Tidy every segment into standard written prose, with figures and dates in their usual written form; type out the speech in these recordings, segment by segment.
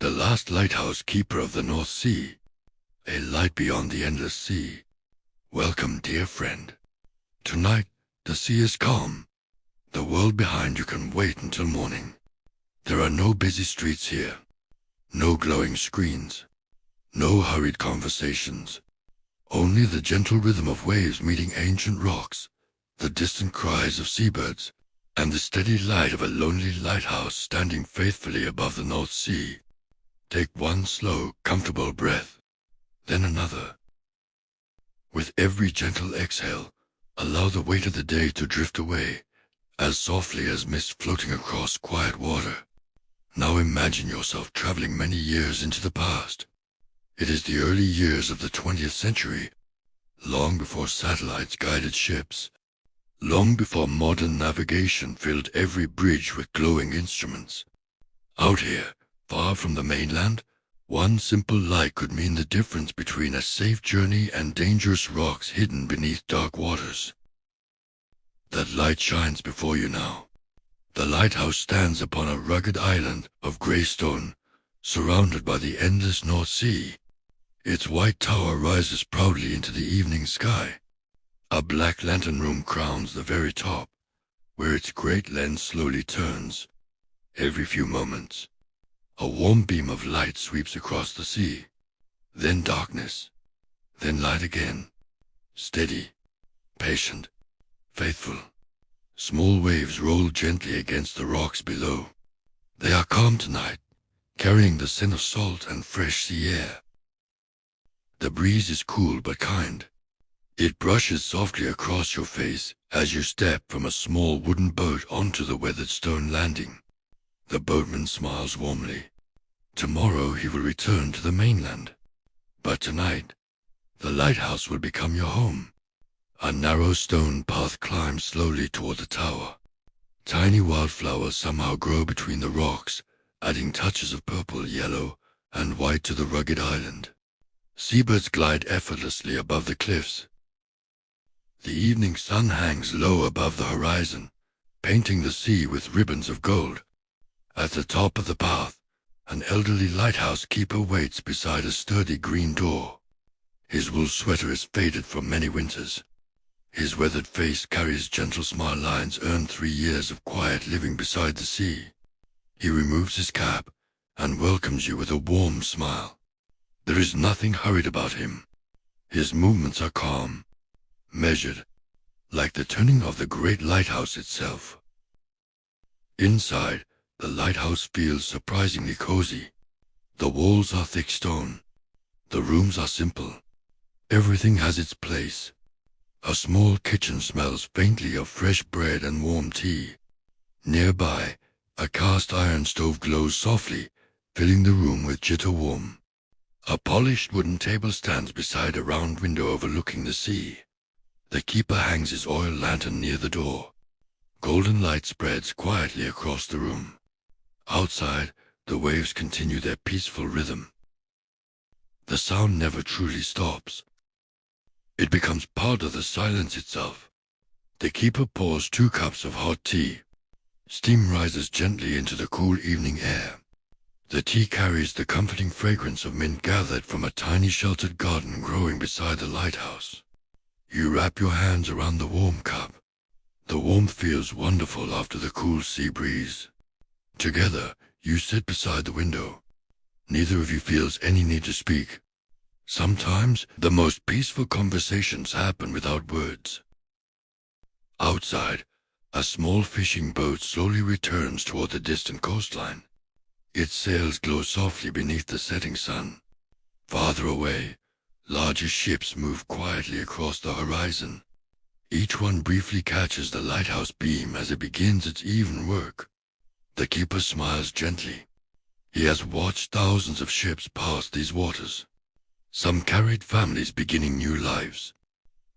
The last lighthouse keeper of the North Sea, a light beyond the endless sea. Welcome, dear friend. Tonight, the sea is calm. The world behind you can wait until morning. There are no busy streets here, no glowing screens, no hurried conversations. Only the gentle rhythm of waves meeting ancient rocks, the distant cries of seabirds, and the steady light of a lonely lighthouse standing faithfully above the North Sea. Take one slow, comfortable breath, then another. With every gentle exhale, allow the weight of the day to drift away, as softly as mist floating across quiet water. Now imagine yourself traveling many years into the past. It is the early years of the 20th century, long before satellites guided ships, long before modern navigation filled every bridge with glowing instruments. Out here, far from the mainland, one simple light could mean the difference between a safe journey and dangerous rocks hidden beneath dark waters. That light shines before you now. The lighthouse stands upon a rugged island of gray stone, surrounded by the endless North Sea. Its white tower rises proudly into the evening sky. A black lantern room crowns the very top, where its great lens slowly turns. Every few moments, a warm beam of light sweeps across the sea. Then darkness, then light again. Steady, patient, faithful. Small waves roll gently against the rocks below. They are calm tonight, carrying the scent of salt and fresh sea air. The breeze is cool but kind. It brushes softly across your face as you step from a small wooden boat onto the weathered stone landing. The boatman smiles warmly. Tomorrow he will return to the mainland. But tonight, the lighthouse will become your home. A narrow stone path climbs slowly toward the tower. Tiny wildflowers somehow grow between the rocks, adding touches of purple, yellow, and white to the rugged island. Seabirds glide effortlessly above the cliffs. The evening sun hangs low above the horizon, painting the sea with ribbons of gold. At the top of the path, an elderly lighthouse keeper waits beside a sturdy green door. His wool sweater is faded from many winters. His weathered face carries gentle smile lines earned 3 years of quiet living beside the sea. He removes his cap and welcomes you with a warm smile. There is nothing hurried about him. His movements are calm, measured, like the turning of the great lighthouse itself. Inside, the lighthouse feels surprisingly cozy. The walls are thick stone. The rooms are simple. Everything has its place. A small kitchen smells faintly of fresh bread and warm tea. Nearby, a cast iron stove glows softly, filling the room with jitter warm. A polished wooden table stands beside a round window overlooking the sea. The keeper hangs his oil lantern near the door. Golden light spreads quietly across the room. Outside, the waves continue their peaceful rhythm. The sound never truly stops. It becomes part of the silence itself. The keeper pours 2 cups of hot tea. Steam rises gently into the cool evening air. The tea carries the comforting fragrance of mint gathered from a tiny sheltered garden growing beside the lighthouse. You wrap your hands around the warm cup. The warmth feels wonderful after the cool sea breeze. Together, you sit beside the window. Neither of you feels any need to speak. Sometimes, the most peaceful conversations happen without words. Outside, a small fishing boat slowly returns toward the distant coastline. Its sails glow softly beneath the setting sun. Farther away, larger ships move quietly across the horizon. Each one briefly catches the lighthouse beam as it begins its even work. The keeper smiles gently. He has watched thousands of ships pass these waters. Some carried families beginning new lives.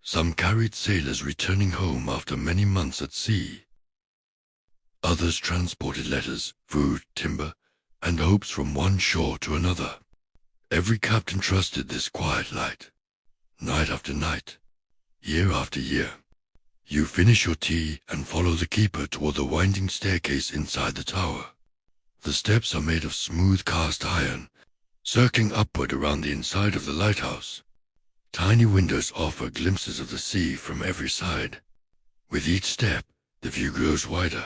Some carried sailors returning home after many months at sea. Others transported letters, food, timber, and hopes from one shore to another. Every captain trusted this quiet light. Night after night, year after year. You finish your tea and follow the keeper toward the winding staircase inside the tower. The steps are made of smooth cast iron, circling upward around the inside of the lighthouse. Tiny windows offer glimpses of the sea from every side. With each step, the view grows wider.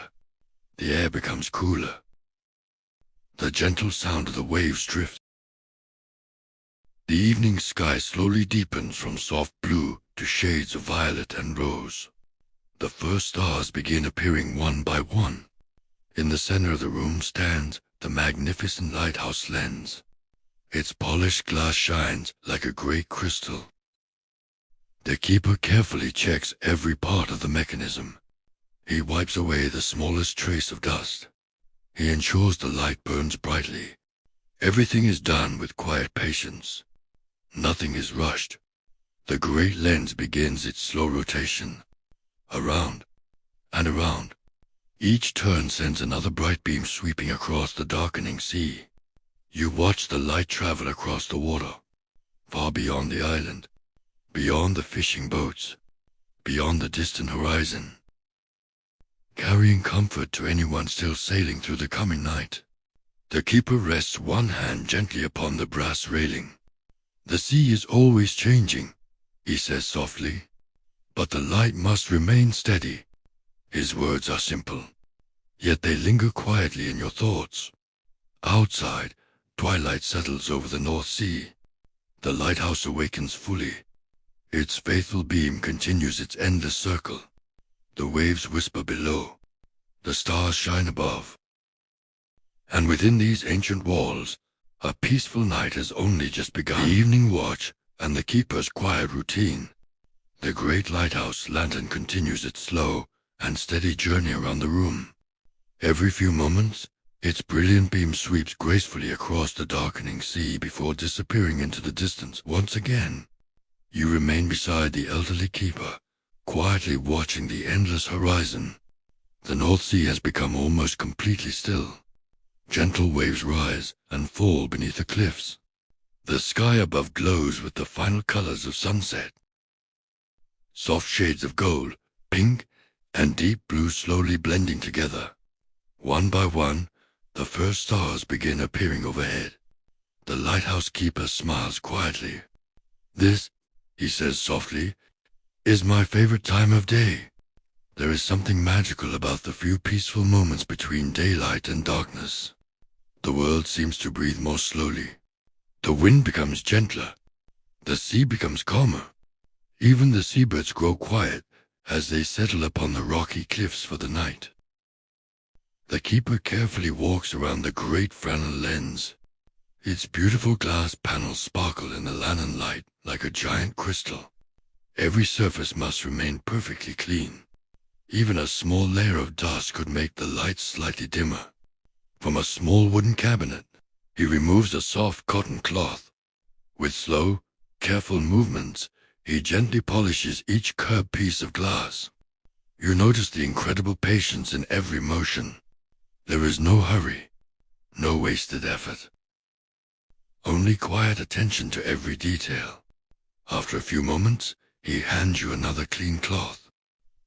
The air becomes cooler. The gentle sound of the waves drifts. The evening sky slowly deepens from soft blue to shades of violet and rose. The first stars begin appearing one by one. In the center of the room stands the magnificent lighthouse lens. Its polished glass shines like a great crystal. The keeper carefully checks every part of the mechanism. He wipes away the smallest trace of dust. He ensures the light burns brightly. Everything is done with quiet patience. Nothing is rushed. The great lens begins its slow rotation. Around and around. Each turn sends another bright beam sweeping across the darkening sea. You watch the light travel across the water, far beyond the island, beyond the fishing boats, beyond the distant horizon, carrying comfort to anyone still sailing through the coming night. The keeper rests one hand gently upon the brass railing. The sea is always changing, he says softly, but the light must remain steady. His words are simple, yet they linger quietly in your thoughts. Outside, twilight settles over the North Sea. The lighthouse awakens fully. Its faithful beam continues its endless circle. The waves whisper below. The stars shine above. And within these ancient walls, a peaceful night has only just begun. The evening watch and the keeper's quiet routine. The great lighthouse lantern continues its slow and steady journey around the room. Every few moments, its brilliant beam sweeps gracefully across the darkening sea before disappearing into the distance once again. You remain beside the elderly keeper, quietly watching the endless horizon. The North Sea has become almost completely still. Gentle waves rise and fall beneath the cliffs. The sky above glows with the final colors of sunset. Soft shades of gold, pink, and deep blue slowly blending together. One by one, the first stars begin appearing overhead. The lighthouse keeper smiles quietly. "This," he says softly, "is my favorite time of day." There is something magical about the few peaceful moments between daylight and darkness. The world seems to breathe more slowly. The wind becomes gentler. The sea becomes calmer. Even the seabirds grow quiet as they settle upon the rocky cliffs for the night. The keeper carefully walks around the great Fresnel lens. Its beautiful glass panels sparkle in the lantern light like a giant crystal. Every surface must remain perfectly clean. Even a small layer of dust could make the light slightly dimmer. From a small wooden cabinet, he removes a soft cotton cloth. With slow, careful movements, he gently polishes each curved piece of glass. You notice the incredible patience in every motion. There is no hurry, no wasted effort. Only quiet attention to every detail. After a few moments, he hands you another clean cloth.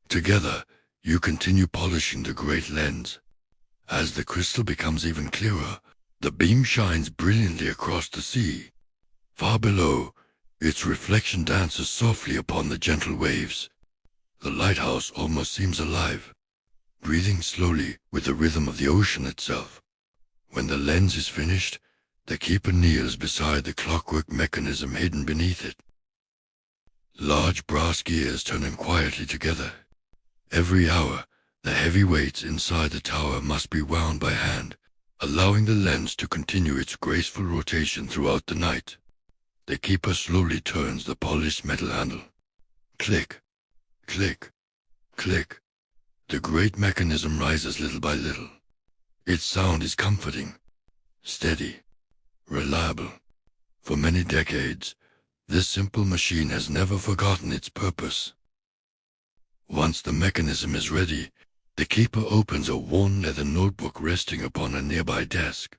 Together, you continue polishing the great lens. As the crystal becomes even clearer, the beam shines brilliantly across the sea. Far below, its reflection dances softly upon the gentle waves. The lighthouse almost seems alive, breathing slowly with the rhythm of the ocean itself. When the lens is finished, the keeper kneels beside the clockwork mechanism hidden beneath it. Large brass gears turn in quietly together. Every hour, the heavy weights inside the tower must be wound by hand, allowing the lens to continue its graceful rotation throughout the night. The keeper slowly turns the polished metal handle. Click, click, click. The great mechanism rises little by little. Its sound is comforting, steady, reliable. For many decades, this simple machine has never forgotten its purpose. Once the mechanism is ready, the keeper opens a worn leather notebook resting upon a nearby desk.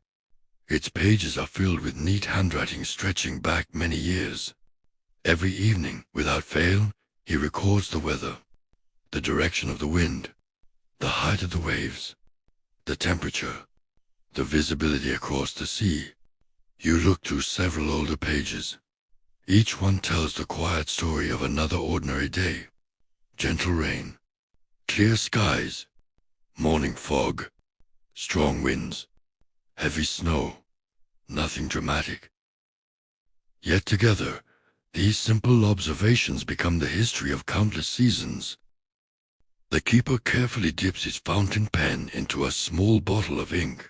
Its pages are filled with neat handwriting stretching back many years. Every evening, without fail, he records the weather, the direction of the wind, the height of the waves, the temperature, the visibility across the sea. You look through several older pages. Each one tells the quiet story of another ordinary day. Gentle rain, clear skies, morning fog, strong winds, heavy snow, nothing dramatic. Yet together, these simple observations become the history of countless seasons. The keeper carefully dips his fountain pen into a small bottle of ink.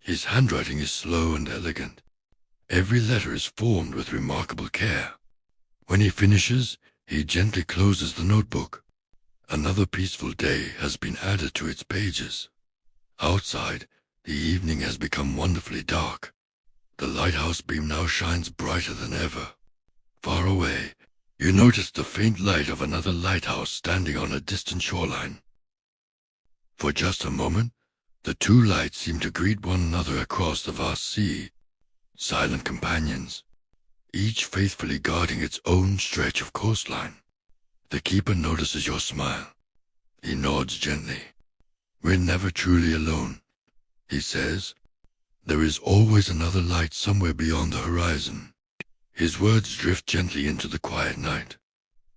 His handwriting is slow and elegant. Every letter is formed with remarkable care. When he finishes, he gently closes the notebook. Another peaceful day has been added to its pages. Outside, the evening has become wonderfully dark. The lighthouse beam now shines brighter than ever. Far away, you notice the faint light of another lighthouse standing on a distant shoreline. For just a moment, the two lights seem to greet one another across the vast sea, silent companions, each faithfully guarding its own stretch of coastline. The keeper notices your smile. He nods gently. "We're never truly alone," he says. "There is always another light somewhere beyond the horizon." His words drift gently into the quiet night.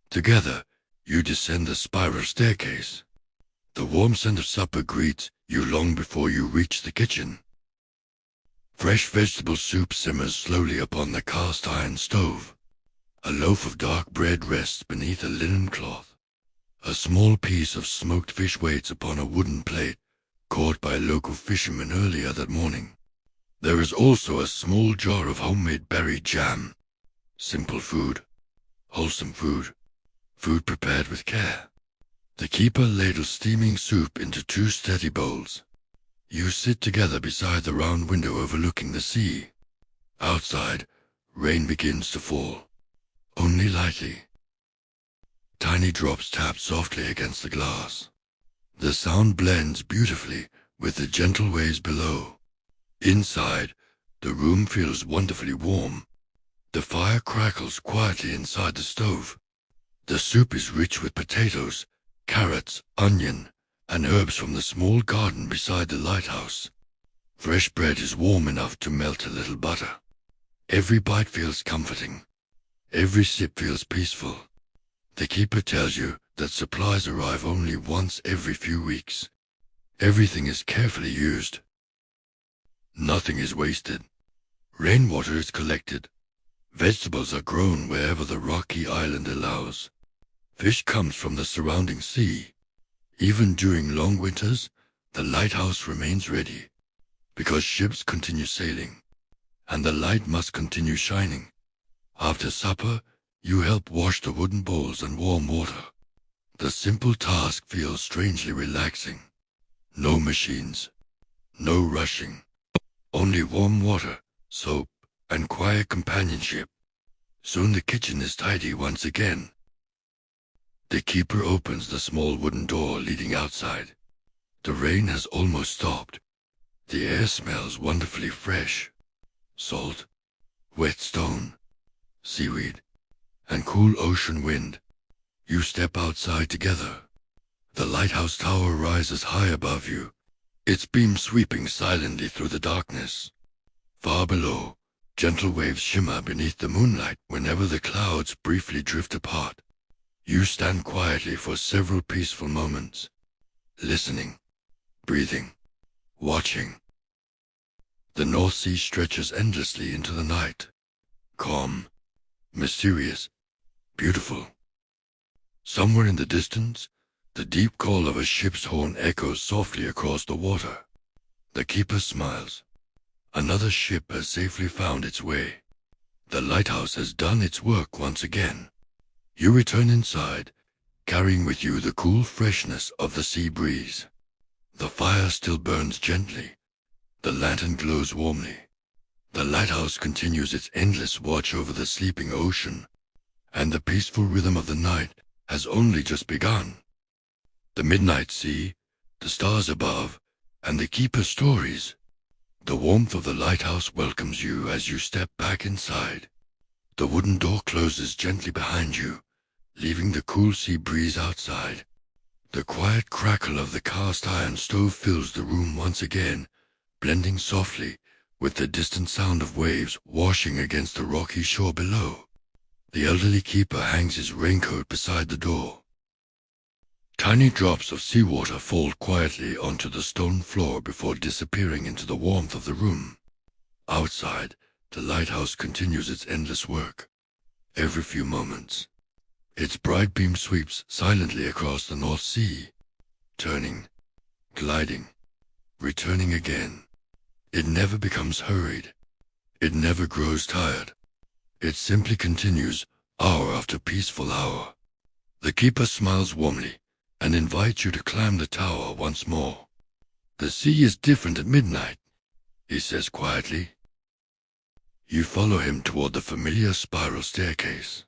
Together, you descend the spiral staircase. The warm scent of supper greets you long before you reach the kitchen. Fresh vegetable soup simmers slowly upon the cast-iron stove. A loaf of dark bread rests beneath a linen cloth. A small piece of smoked fish waits upon a wooden plate, caught by a local fisherman earlier that morning. There is also a small jar of homemade berry jam. Simple food, wholesome food, food prepared with care. The keeper ladles steaming soup into two steady bowls. You sit together beside the round window overlooking the sea. Outside, rain begins to fall, only lightly. Tiny drops tap softly against the glass. The sound blends beautifully with the gentle waves below. Inside, the room feels wonderfully warm. The fire crackles quietly inside the stove. The soup is rich with potatoes, carrots, onion, and herbs from the small garden beside the lighthouse. Fresh bread is warm enough to melt a little butter. Every bite feels comforting. Every sip feels peaceful. The keeper tells you that supplies arrive only once every few weeks. Everything is carefully used. Nothing is wasted. Rainwater is collected. Vegetables are grown wherever the rocky island allows. Fish comes from the surrounding sea. Even during long winters, the lighthouse remains ready, because ships continue sailing, and the light must continue shining. After supper, you help wash the wooden bowls and warm water. The simple task feels strangely relaxing. No machines, no rushing, only warm water, soap, and quiet companionship. Soon the kitchen is tidy once again. The keeper opens the small wooden door leading outside. The rain has almost stopped. The air smells wonderfully fresh. Salt, wet stone, seaweed, and cool ocean wind. You step outside together. The lighthouse tower rises high above you, its beams sweeping silently through the darkness. Far below, gentle waves shimmer beneath the moonlight whenever the clouds briefly drift apart. You stand quietly for several peaceful moments, listening, breathing, watching. The North Sea stretches endlessly into the night, calm, mysterious, beautiful. Somewhere in the distance, the deep call of a ship's horn echoes softly across the water. The keeper smiles. Another ship has safely found its way. The lighthouse has done its work once again. You return inside, carrying with you the cool freshness of the sea breeze. The fire still burns gently. The lantern glows warmly. The lighthouse continues its endless watch over the sleeping ocean, and the peaceful rhythm of the night has only just begun. The midnight sea, the stars above, and the keeper's stories. The warmth of the lighthouse welcomes you as you step back inside. The wooden door closes gently behind you, leaving the cool sea breeze outside. The quiet crackle of the cast-iron stove fills the room once again, blending softly with the distant sound of waves washing against the rocky shore below. The elderly keeper hangs his raincoat beside the door. Tiny drops of seawater fall quietly onto the stone floor before disappearing into the warmth of the room. Outside, the lighthouse continues its endless work. Every few moments, its bright beam sweeps silently across the North Sea, turning, gliding, returning again. It never becomes hurried. It never grows tired. It simply continues, hour after peaceful hour. The keeper smiles warmly and invites you to climb the tower once more. The sea is different at midnight, he says quietly. You follow him toward the familiar spiral staircase.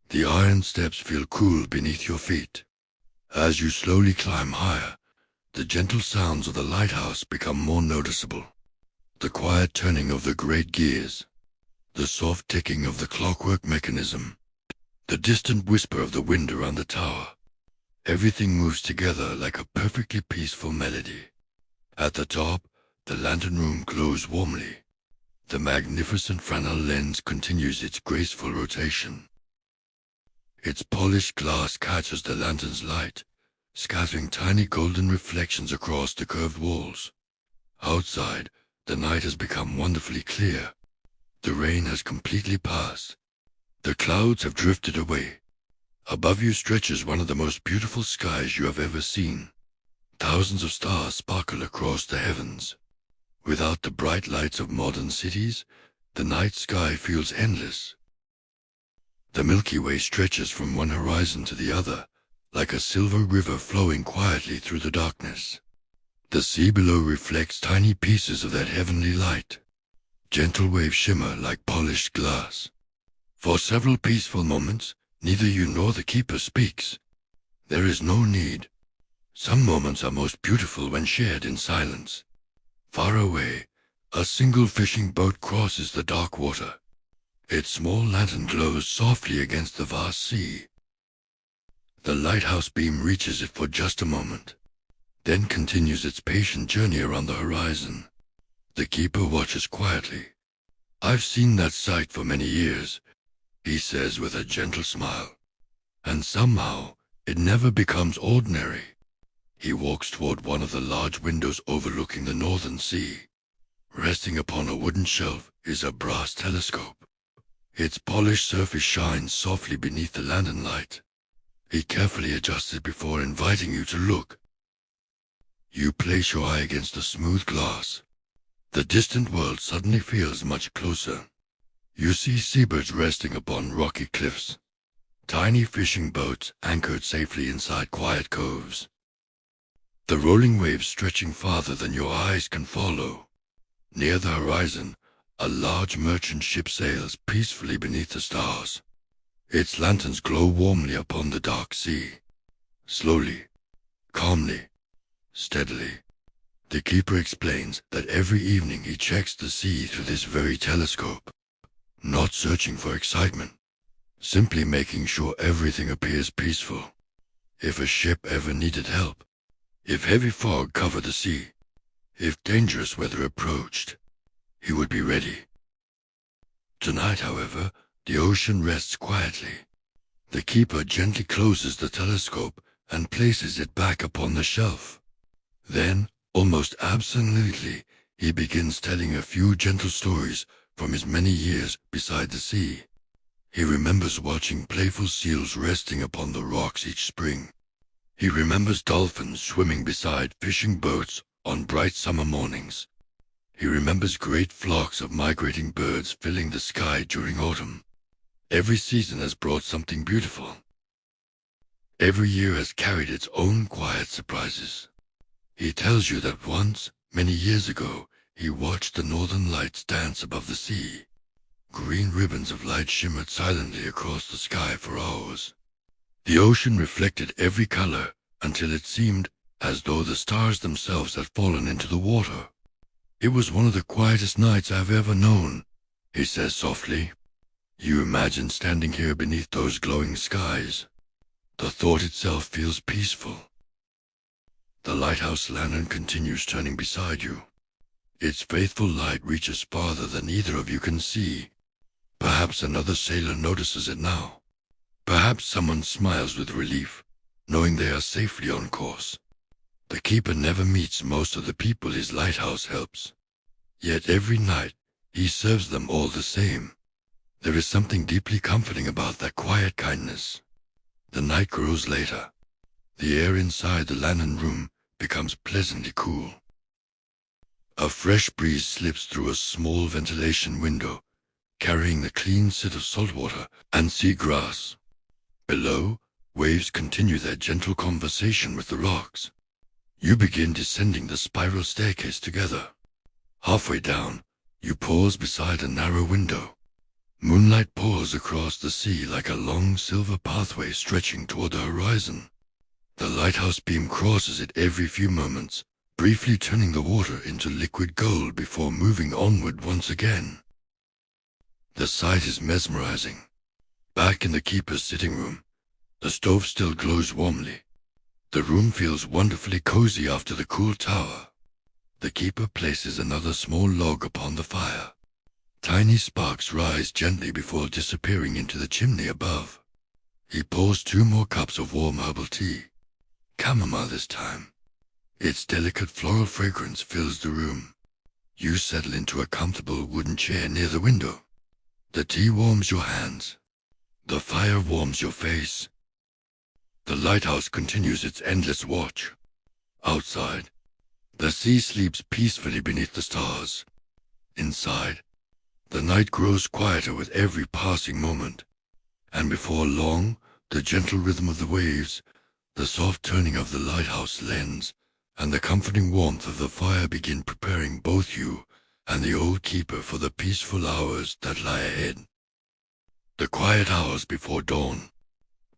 The iron steps feel cool beneath your feet. As you slowly climb higher, the gentle sounds of the lighthouse become more noticeable. The quiet turning of the great gears, the soft ticking of the clockwork mechanism, the distant whisper of the wind around the tower. Everything moves together like a perfectly peaceful melody. At the top, the lantern room glows warmly. The magnificent Fresnel lens continues its graceful rotation. Its polished glass catches the lantern's light, scattering tiny golden reflections across the curved walls. Outside, the night has become wonderfully clear. The rain has completely passed. The clouds have drifted away. Above you stretches one of the most beautiful skies you have ever seen. Thousands of stars sparkle across the heavens. Without the bright lights of modern cities, the night sky feels endless. The Milky Way stretches from one horizon to the other, like a silver river flowing quietly through the darkness. The sea below reflects tiny pieces of that heavenly light. Gentle waves shimmer like polished glass. For several peaceful moments, neither you nor the keeper speaks. There is no need. Some moments are most beautiful when shared in silence. Far away, a single fishing boat crosses the dark water. Its small lantern glows softly against the vast sea. The lighthouse beam reaches it for just a moment, then continues its patient journey around the horizon. The keeper watches quietly. I've seen that sight for many years, he says with a gentle smile. And somehow, it never becomes ordinary. He walks toward one of the large windows overlooking the northern sea. Resting upon a wooden shelf is a brass telescope. Its polished surface shines softly beneath the lantern light. He carefully adjusts it before inviting you to look. You place your eye against the smooth glass. The distant world suddenly feels much closer. You see seabirds resting upon rocky cliffs, tiny fishing boats anchored safely inside quiet coves, the rolling waves stretching farther than your eyes can follow. Near the horizon, a large merchant ship sails peacefully beneath the stars. Its lanterns glow warmly upon the dark sea. Slowly, calmly, steadily, the keeper explains that every evening he checks the sea through this very telescope, not searching for excitement, simply making sure everything appears peaceful. If a ship ever needed help, if heavy fog covered the sea, if dangerous weather approached, he would be ready. Tonight, however, the ocean rests quietly. The keeper gently closes the telescope and places it back upon the shelf. Then, almost absently, he begins telling a few gentle stories from his many years beside the sea. He remembers watching playful seals resting upon the rocks each spring. He remembers dolphins swimming beside fishing boats on bright summer mornings. He remembers great flocks of migrating birds filling the sky during autumn. Every season has brought something beautiful. Every year has carried its own quiet surprises. He tells you that once, many years ago, he watched the northern lights dance above the sea. Green ribbons of light shimmered silently across the sky for hours. The ocean reflected every color until it seemed as though the stars themselves had fallen into the water. It was one of the quietest nights I've ever known, he says softly. You imagine standing here beneath those glowing skies. The thought itself feels peaceful. The lighthouse lantern continues turning beside you. Its faithful light reaches farther than either of you can see. Perhaps another sailor notices it now. Perhaps someone smiles with relief, knowing they are safely on course. The keeper never meets most of the people his lighthouse helps. Yet every night, he serves them all the same. There is something deeply comforting about that quiet kindness. The night grows later. The air inside the lantern room becomes pleasantly cool. A fresh breeze slips through a small ventilation window, carrying the clean scent of salt water and sea grass. Below, waves continue their gentle conversation with the rocks. You begin descending the spiral staircase together. Halfway down, you pause beside a narrow window. Moonlight pours across the sea like a long silver pathway stretching toward the horizon. The lighthouse beam crosses it every few moments, briefly turning the water into liquid gold before moving onward once again. The sight is mesmerizing. Back in the keeper's sitting room, the stove still glows warmly. The room feels wonderfully cozy after the cool tower. The keeper places another small log upon the fire. Tiny sparks rise gently before disappearing into the chimney above. He pours 2 more cups of warm herbal tea. Chamomile this time. Its delicate floral fragrance fills the room. You settle into a comfortable wooden chair near the window. The tea warms your hands. The fire warms your face. The lighthouse continues its endless watch. Outside, the sea sleeps peacefully beneath the stars. Inside, the night grows quieter with every passing moment, and before long, the gentle rhythm of the waves, the soft turning of the lighthouse lens, and the comforting warmth of the fire begin preparing both you and the old keeper for the peaceful hours that lie ahead. The quiet hours before dawn.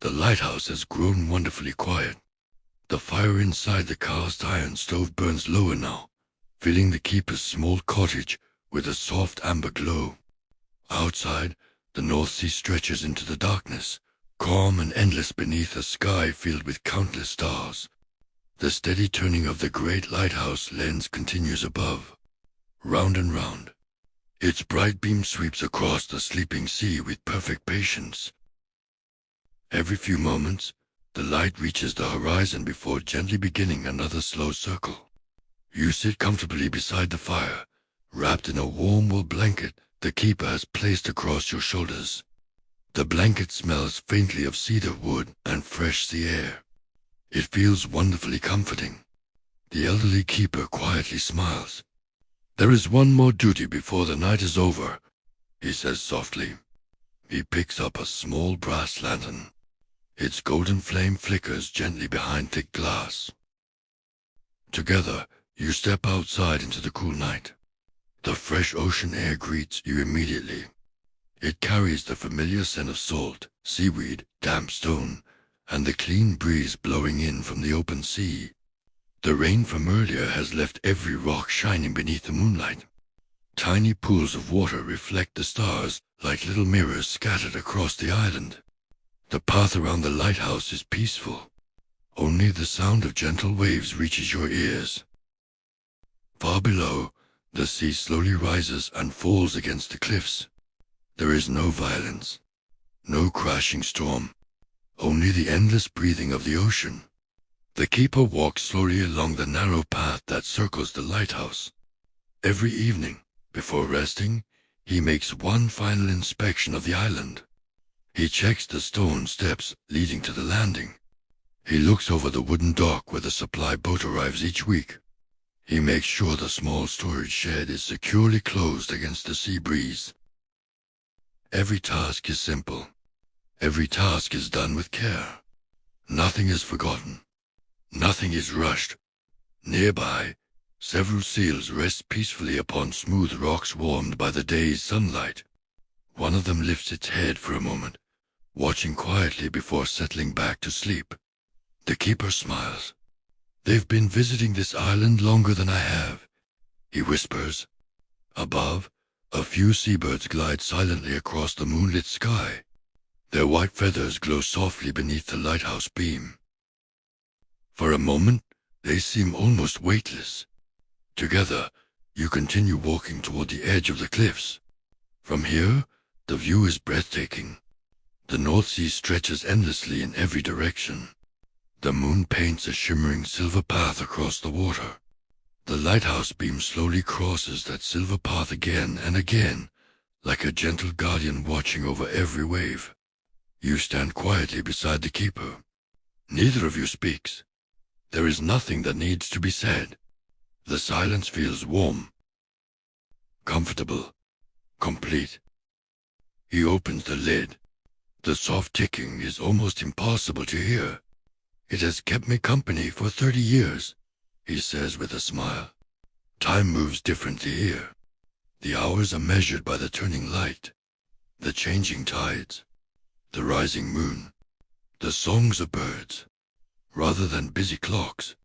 The lighthouse has grown wonderfully quiet. The fire inside the cast iron stove burns lower now, filling the keeper's small cottage with a soft amber glow. Outside, the North Sea stretches into the darkness, calm and endless beneath a sky filled with countless stars. The steady turning of the great lighthouse lens continues above, round and round. Its bright beam sweeps across the sleeping sea with perfect patience. Every few moments, the light reaches the horizon before gently beginning another slow circle. You sit comfortably beside the fire, wrapped in a warm wool blanket the keeper has placed across your shoulders. The blanket smells faintly of cedar wood and fresh sea air. It feels wonderfully comforting. The elderly keeper quietly smiles. "There is one more duty before the night is over," he says softly. He picks up a small brass lantern. Its golden flame flickers gently behind thick glass. Together, you step outside into the cool night. The fresh ocean air greets you immediately. It carries the familiar scent of salt, seaweed, damp stone, and the clean breeze blowing in from the open sea. The rain from earlier has left every rock shining beneath the moonlight. Tiny pools of water reflect the stars like little mirrors scattered across the island. The path around the lighthouse is peaceful. Only the sound of gentle waves reaches your ears. Far below, the sea slowly rises and falls against the cliffs. There is no violence, no crashing storm, only the endless breathing of the ocean. The keeper walks slowly along the narrow path that circles the lighthouse. Every evening, before resting, he makes one final inspection of the island. He checks the stone steps leading to the landing. He looks over the wooden dock where the supply boat arrives each week. He makes sure the small storage shed is securely closed against the sea breeze. Every task is simple. Every task is done with care. Nothing is forgotten. Nothing is rushed. Nearby, several seals rest peacefully upon smooth rocks warmed by the day's sunlight. One of them lifts its head for a moment, watching quietly before settling back to sleep. The keeper smiles. "They've been visiting this island longer than I have," he whispers. Above, a few seabirds glide silently across the moonlit sky. Their white feathers glow softly beneath the lighthouse beam. For a moment, they seem almost weightless. Together, You continue walking toward the edge of the cliffs. From here, the view is breathtaking. The North Sea stretches endlessly in every direction. The moon paints a shimmering silver path across the water. The lighthouse beam slowly crosses that silver path again and again, like a gentle guardian watching over every wave. You stand quietly beside the keeper. Neither of you speaks. There is nothing that needs to be said. The silence feels warm, comfortable, complete. He opens the lid. The soft ticking is almost impossible to hear. It has kept me company for 30 years, he says with a smile. Time moves differently here. The hours are measured by the turning light, the changing tides, the rising moon, the songs of birds. Rather than busy clocks,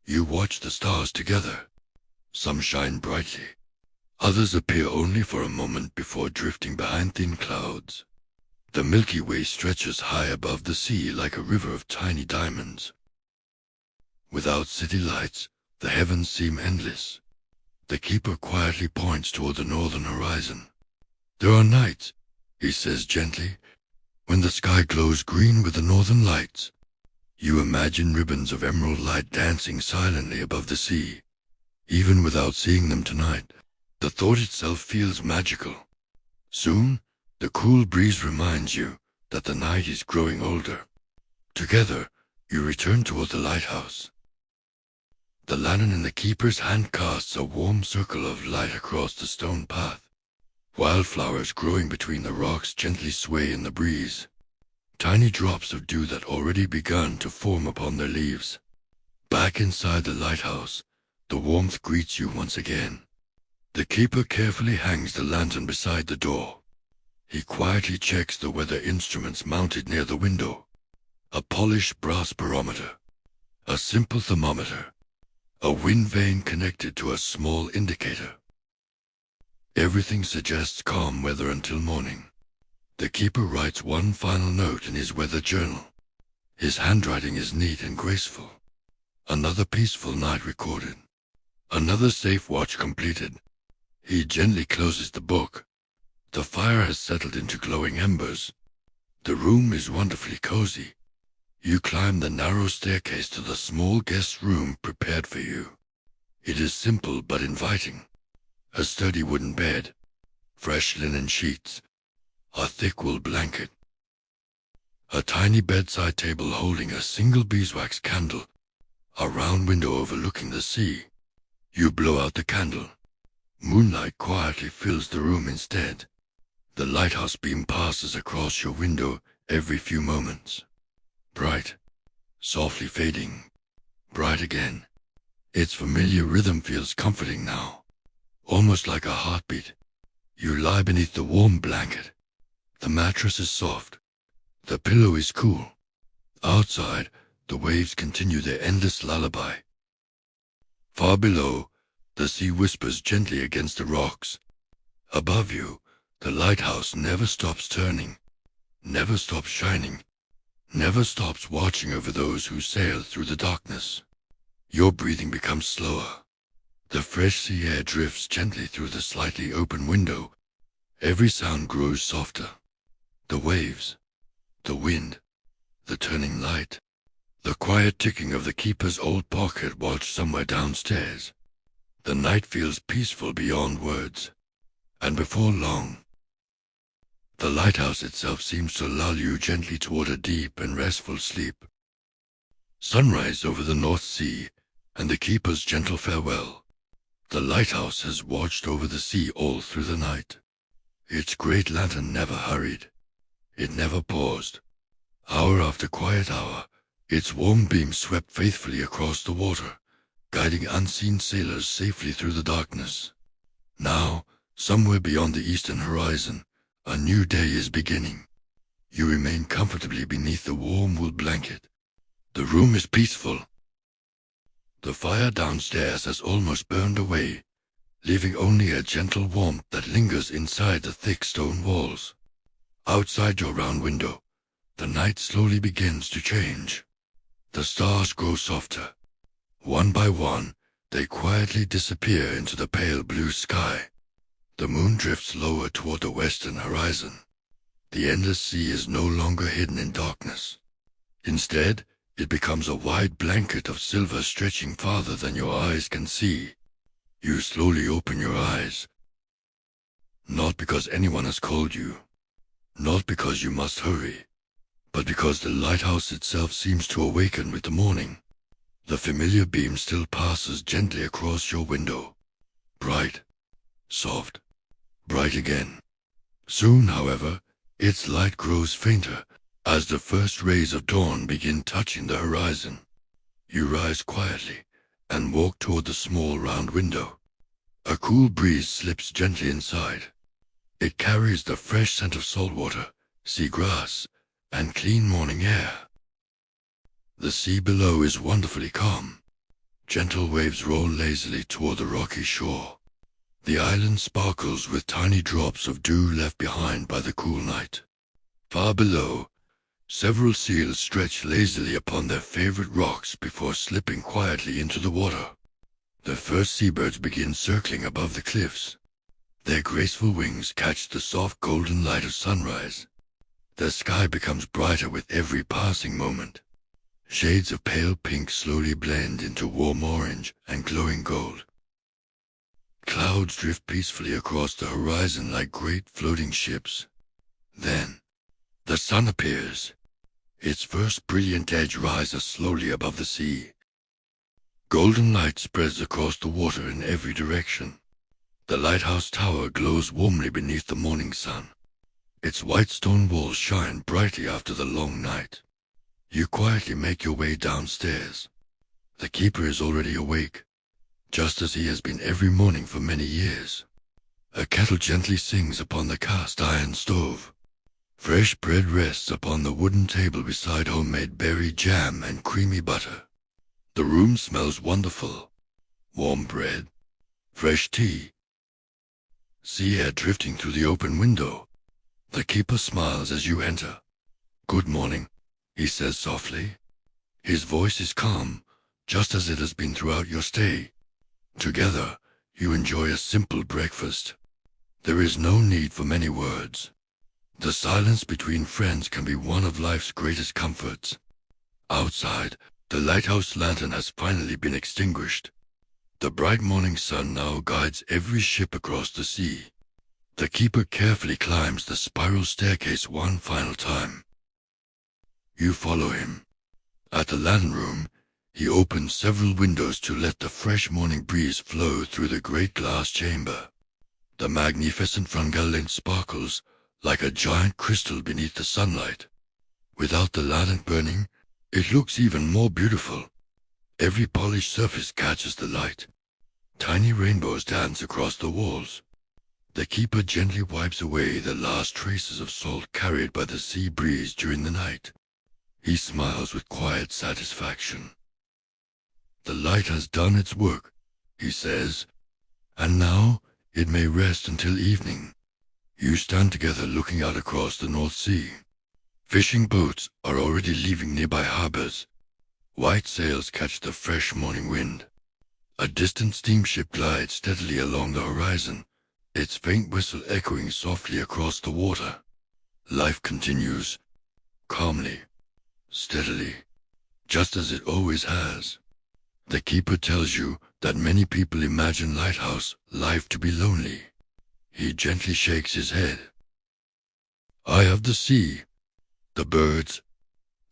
you watch the stars together. Some shine brightly. Others appear only for a moment before drifting behind thin clouds. The Milky Way stretches high above the sea like a river of tiny diamonds. Without city lights, the heavens seem endless. The keeper quietly points toward the northern horizon. There are nights, he says gently, when the sky glows green with the northern lights. You imagine ribbons of emerald light dancing silently above the sea. Even without seeing them tonight, the thought itself feels magical. Soon, the cool breeze reminds you that the night is growing older. Together, you return toward the lighthouse. The lantern in the keeper's hand casts a warm circle of light across the stone path. Wildflowers growing between the rocks gently sway in the breeze. Tiny drops of dew that already begun to form upon their leaves. Back inside the lighthouse, the warmth greets you once again. The keeper carefully hangs the lantern beside the door. He quietly checks the weather instruments mounted near the window. A polished brass barometer, a simple thermometer, a wind vane connected to a small indicator. Everything suggests calm weather until morning. The keeper writes one final note in his weather journal. His handwriting is neat and graceful. Another peaceful night recorded. Another safe watch completed. He gently closes the book. The fire has settled into glowing embers. The room is wonderfully cozy. You climb the narrow staircase to the small guest room prepared for you. It is simple but inviting. A sturdy wooden bed, fresh linen sheets, a thick wool blanket, a tiny bedside table holding a single beeswax candle, a round window overlooking the sea. You blow out the candle. Moonlight quietly fills the room instead. The lighthouse beam passes across your window every few moments. Bright, softly fading, bright again. Its familiar rhythm feels comforting now, almost like a heartbeat. You lie beneath the warm blanket. The mattress is soft. The pillow is cool. Outside, the waves continue their endless lullaby. Far below, the sea whispers gently against the rocks. Above you, the lighthouse never stops turning, never stops shining, never stops watching over those who sail through the darkness. Your breathing becomes slower. The fresh sea air drifts gently through the slightly open window. Every sound grows softer. The waves, the wind, the turning light, the quiet ticking of the keeper's old pocket watch somewhere downstairs. The night feels peaceful beyond words, and before long, the lighthouse itself seems to lull you gently toward a deep and restful sleep. Sunrise over the North Sea, and the keeper's gentle farewell. The lighthouse has watched over the sea all through the night. Its great lantern never hurried. It never paused. Hour after quiet hour, its warm beam swept faithfully across the water, guiding unseen sailors safely through the darkness. Now, somewhere beyond the eastern horizon, a new day is beginning. You remain comfortably beneath the warm wool blanket. The room is peaceful. The fire downstairs has almost burned away, leaving only a gentle warmth that lingers inside the thick stone walls. Outside your round window, the night slowly begins to change. The stars grow softer. One by one, They quietly disappear into the pale blue sky. The moon drifts lower toward the western horizon. The endless sea is no longer hidden in darkness. Instead, it becomes a wide blanket of silver stretching farther than your eyes can see. You slowly open your eyes. Not because anyone has called you, not because you must hurry, but because the lighthouse itself seems to awaken with the morning. The familiar beam still passes gently across your window. Bright, soft, bright again. Soon, however, its light grows fainter as the first rays of dawn begin touching the horizon. You rise quietly and walk toward the small round window. A cool breeze slips gently inside. It carries the fresh scent of salt water, sea grass, and clean morning air. The sea below is wonderfully calm. Gentle waves roll lazily toward the rocky shore. The island sparkles with tiny drops of dew left behind by the cool night. Far below, several seals stretch lazily upon their favorite rocks before slipping quietly into the water. The first seabirds begin circling above the cliffs. Their graceful wings catch the soft golden light of sunrise. The sky becomes brighter with every passing moment. Shades of pale pink slowly blend into warm orange and glowing gold. Clouds drift peacefully across the horizon like great floating ships. Then, the sun appears. Its first brilliant edge rises slowly above the sea. Golden light spreads across the water in every direction. The lighthouse tower glows warmly beneath the morning sun. Its white stone walls shine brightly after the long night. You quietly make your way downstairs. The keeper is already awake, just as he has been every morning for many years. A kettle gently sings upon the cast iron stove. Fresh bread rests upon the wooden table beside homemade berry jam and creamy butter. The room smells wonderful. Warm bread, fresh tea, sea air drifting through the open window. The keeper smiles as you enter. "Good morning," he says softly. His voice is calm, just as it has been throughout your stay. Together, you enjoy a simple breakfast. There is no need for many words. The silence between friends can be one of life's greatest comforts. Outside, the lighthouse lantern has finally been extinguished. The bright morning sun now guides every ship across the sea. The keeper carefully climbs the spiral staircase one final time. You follow him. At the lantern room, he opens several windows to let the fresh morning breeze flow through the great glass chamber. The magnificent front gallery sparkles like a giant crystal beneath the sunlight. Without the lantern burning, it looks even more beautiful. Every polished surface catches the light. Tiny rainbows dance across the walls. The keeper gently wipes away the last traces of salt carried by the sea breeze during the night. He smiles with quiet satisfaction. "The light has done its work," he says, "and now it may rest until evening." You stand together looking out across the North Sea. Fishing boats are already leaving nearby harbors. White sails catch the fresh morning wind. A distant steamship glides steadily along the horizon, its faint whistle echoing softly across the water. Life continues, calmly, steadily, just as it always has. The keeper tells you that many people imagine lighthouse life to be lonely. He gently shakes his head. "I have the sea, the birds,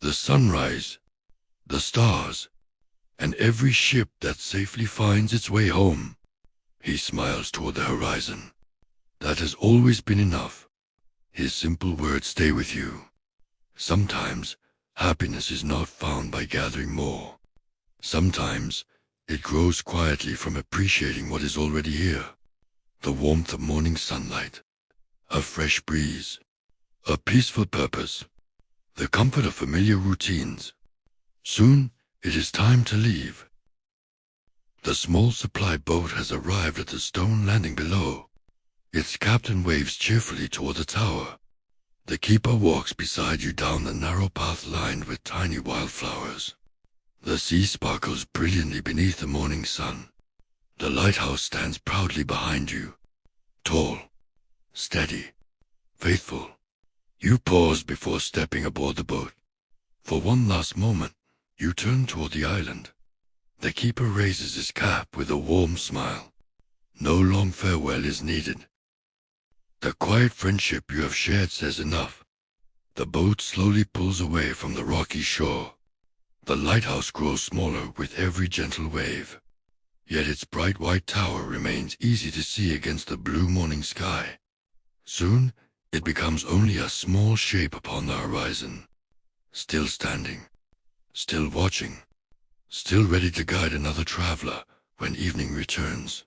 the sunrise, the stars, and every ship that safely finds its way home." He smiles toward the horizon. "That has always been enough." His simple words stay with you. Sometimes happiness is not found by gathering more. Sometimes it grows quietly from appreciating what is already here. The warmth of morning sunlight, a fresh breeze, a peaceful purpose, the comfort of familiar routines. Soon it is time to leave. The small supply boat has arrived at the stone landing below. Its captain waves cheerfully toward the tower. The keeper walks beside you down the narrow path lined with tiny wildflowers. The sea sparkles brilliantly beneath the morning sun. The lighthouse stands proudly behind you, tall, steady, faithful. You pause before stepping aboard the boat. For one last moment, you turn toward the island. The keeper raises his cap with a warm smile. No long farewell is needed. The quiet friendship you have shared says enough. The boat slowly pulls away from the rocky shore. The lighthouse grows smaller with every gentle wave. Yet its bright white tower remains easy to see against the blue morning sky. Soon, it becomes only a small shape upon the horizon. Still standing, still watching, still ready to guide another traveler when evening returns.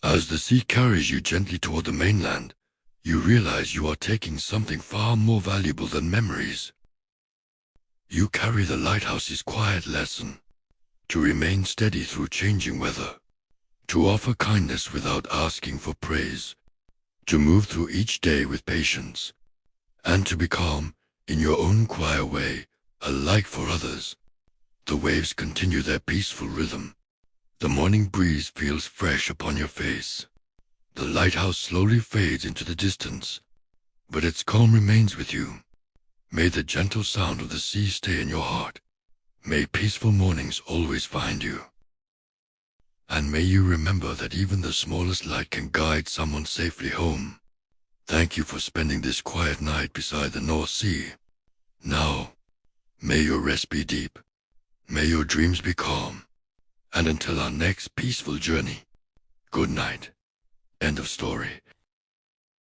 As the sea carries you gently toward the mainland, you realize you are taking something far more valuable than memories. You carry the lighthouse's quiet lesson, to remain steady through changing weather, to offer kindness without asking for praise, to move through each day with patience, and to be calm in your own quiet way, a light for others. The waves continue their peaceful rhythm. The morning breeze feels fresh upon your face. The lighthouse slowly fades into the distance, but its calm remains with you. May the gentle sound of the sea stay in your heart. May peaceful mornings always find you. And may you remember that even the smallest light can guide someone safely home. Thank you for spending this quiet night beside the North Sea. Now, may your rest be deep. May your dreams be calm. And until our next peaceful journey, good night. End of story.